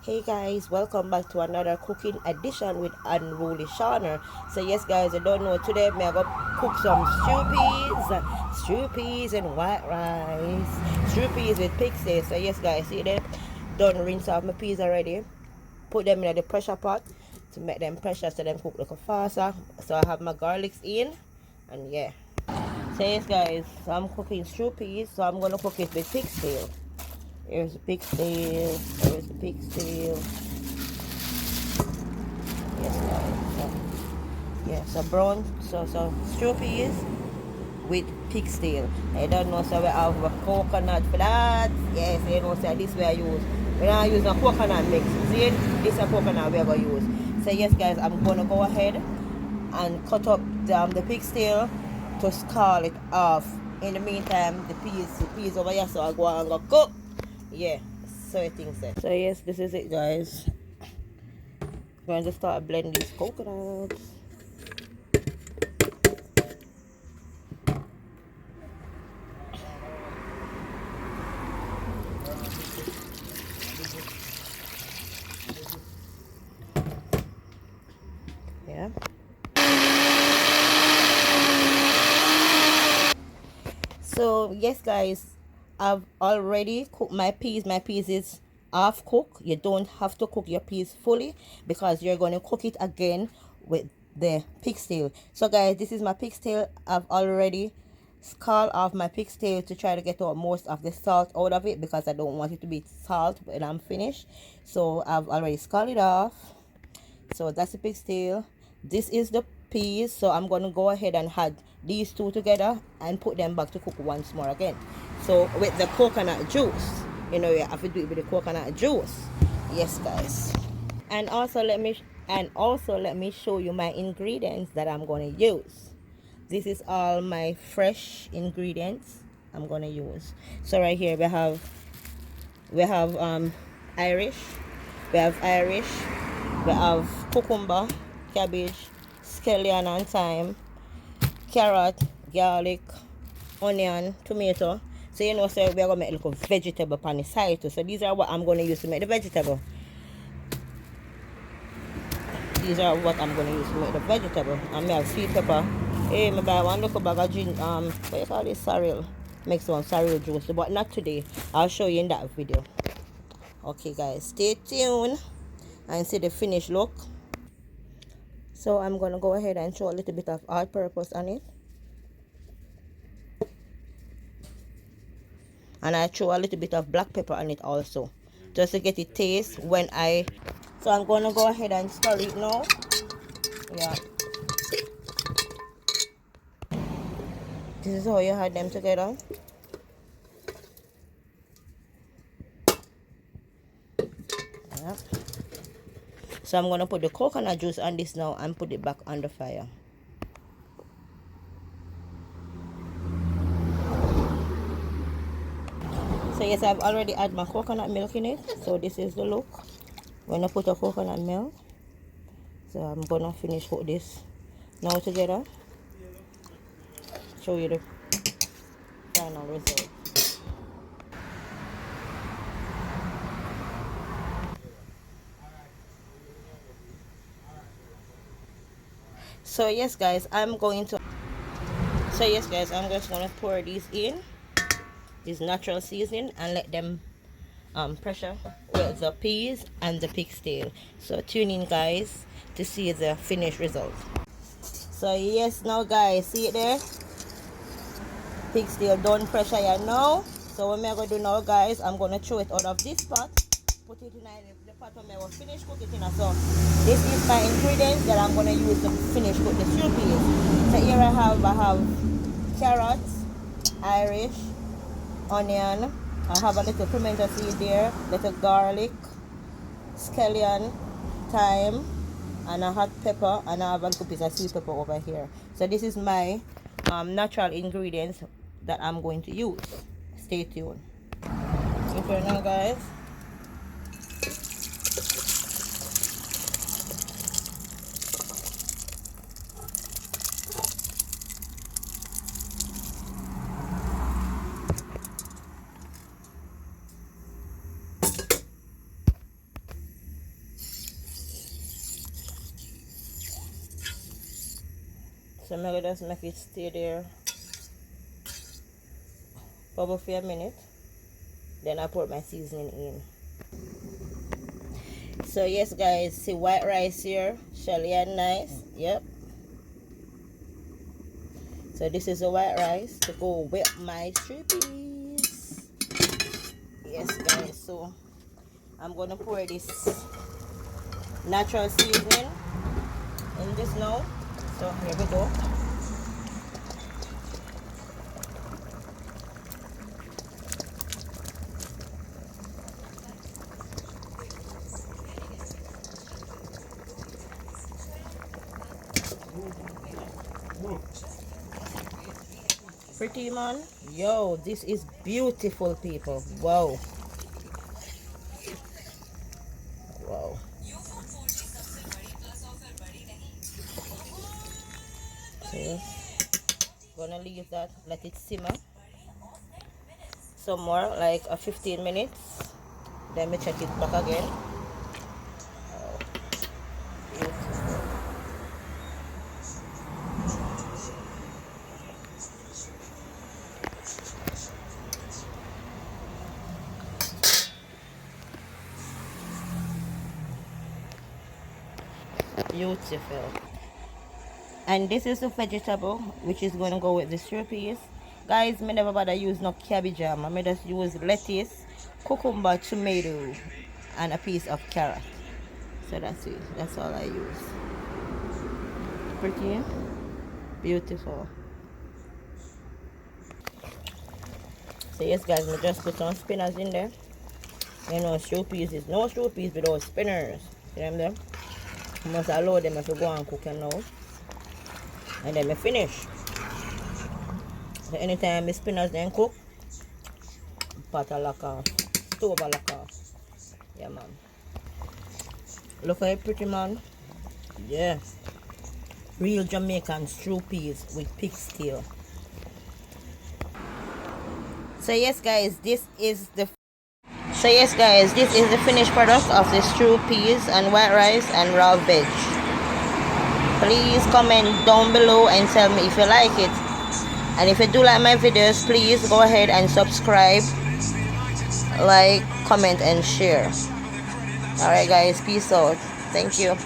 Hey guys, welcome back to another cooking edition with Unruly Shawna. So yes guys, I don't know, today I'm gonna cook some stew peas and white rice, stew peas with pigtails. So yes guys, see them, done rinse off my peas already, put them in the pressure pot to make them pressure so them cook like a faster. So I have my garlics in, and yeah. So yes guys, so I'm cooking stew peas, so I'm gonna cook it with pigtail. Here's the pigtail, here's the pigtail. Yes guys, so yeah, so brown, so stew peas with pigtail. I don't know, so we have a coconut for that. Yes, you know, so this way I use. We don't use a coconut mix. See, this is a coconut we're gonna use. So yes guys, I'm gonna go ahead and cut up the pigtail to scald it off. In the meantime, the peas over here, so I go and go cook. Yeah, so I think so. So yes, this is it guys. I'm going to start blending these coconuts. Yeah. So yes guys, I've already cooked my peas. My peas is half cooked. You don't have to cook your peas fully because you're going to cook it again with the pigtail. So guys, this is my pigtail. I've already scald off my pigtail to try to get out most of the salt out of it because I don't want it to be salt when I'm finished. So I've already scalded it off. So that's the pigtail. This is the peas, so I'm going to go ahead and add these two together and put them back to cook once more again. So with the coconut juice, you know, you have to do it with the coconut juice. Yes guys. And also let me show you my ingredients that I'm going to use. This is all my fresh ingredients I'm going to use. So right here we have Irish, we have cucumber, cabbage, scallion and thyme, carrot, garlic, onion, tomato. So you know, so we're gonna make a little vegetable on the side too. So these are what I'm gonna use to make the vegetable. These are what I'm gonna use to make the vegetable. And me have sweet pepper. Hey, me buy one little bag of gin, what you call this, sorrel. Make some sorrel juice, but not today. I'll show you in that video. Okay guys, stay tuned and see the finished look. So I'm gonna go ahead and throw a little bit of all purpose on it, and I throw a little bit of black pepper on it also, just to get it taste when I. So I'm gonna go ahead and stir it now. Yeah, this is how you add them together. Yeah. So I'm gonna put the coconut juice on this now and put it back on the fire. So yes, I've already added my coconut milk in it. So this is the look when I put a coconut milk. So I'm gonna finish cook this now together. Show you the final result. So yes guys, I'm just gonna pour these in, this natural seasoning, and let them pressure with the peas and the pig's tail. So tune in guys to see the finished result. So yes, now guys, see it there, pig's tail done pressure here now. So what I'm gonna do now guys, I'm gonna throw it out of this pot, put it in the pot when I was finished cooking it in. So this is my ingredients that I'm gonna use to finish cook the stew peas. So here I have carrots, Irish, onion, I have a little pimento seed there, little garlic, scallion, thyme, and a hot pepper, and I have a little piece of sweet pepper over here. So this is my natural ingredients that I'm going to use. Stay tuned. Okay now guys, So I'm gonna just make it stay there bubble for a minute. Then I put my seasoning in. So yes guys, see white rice here, shelly and nice. Yep. So this is the white rice to go with my peas. Yes guys, so I'm gonna pour this natural seasoning in this now. So here we go. Pretty man, yo, this is beautiful people. Wow, wow. So gonna leave that, let it simmer some more, like a 15 minutes. Then we check it back again. Oh, beautiful. Beautiful. And this is the vegetable which is going to go with the peas. Guys, me never bother use no cabbage jam. I just use lettuce, cucumber, tomato, and a piece of carrot. So that's it. That's all I use. Pretty beautiful. So yes guys, me just put some spinners in there. You know, peas is no peas without spinners. See them there? You must allow them to go and cook them now. And then me finish. So anytime my spinners then cook, pot a lock off, stove a lock off. Yeah man. Look at it pretty man. Yeah. Real Jamaican stew peas with pig's tail. So yes guys, this is the finished product of the stew peas and white rice and raw veg. Please comment down below and tell me if you like it. And if you do like my videos, please go ahead and subscribe, like, comment and share. Alright guys, peace out. Thank you.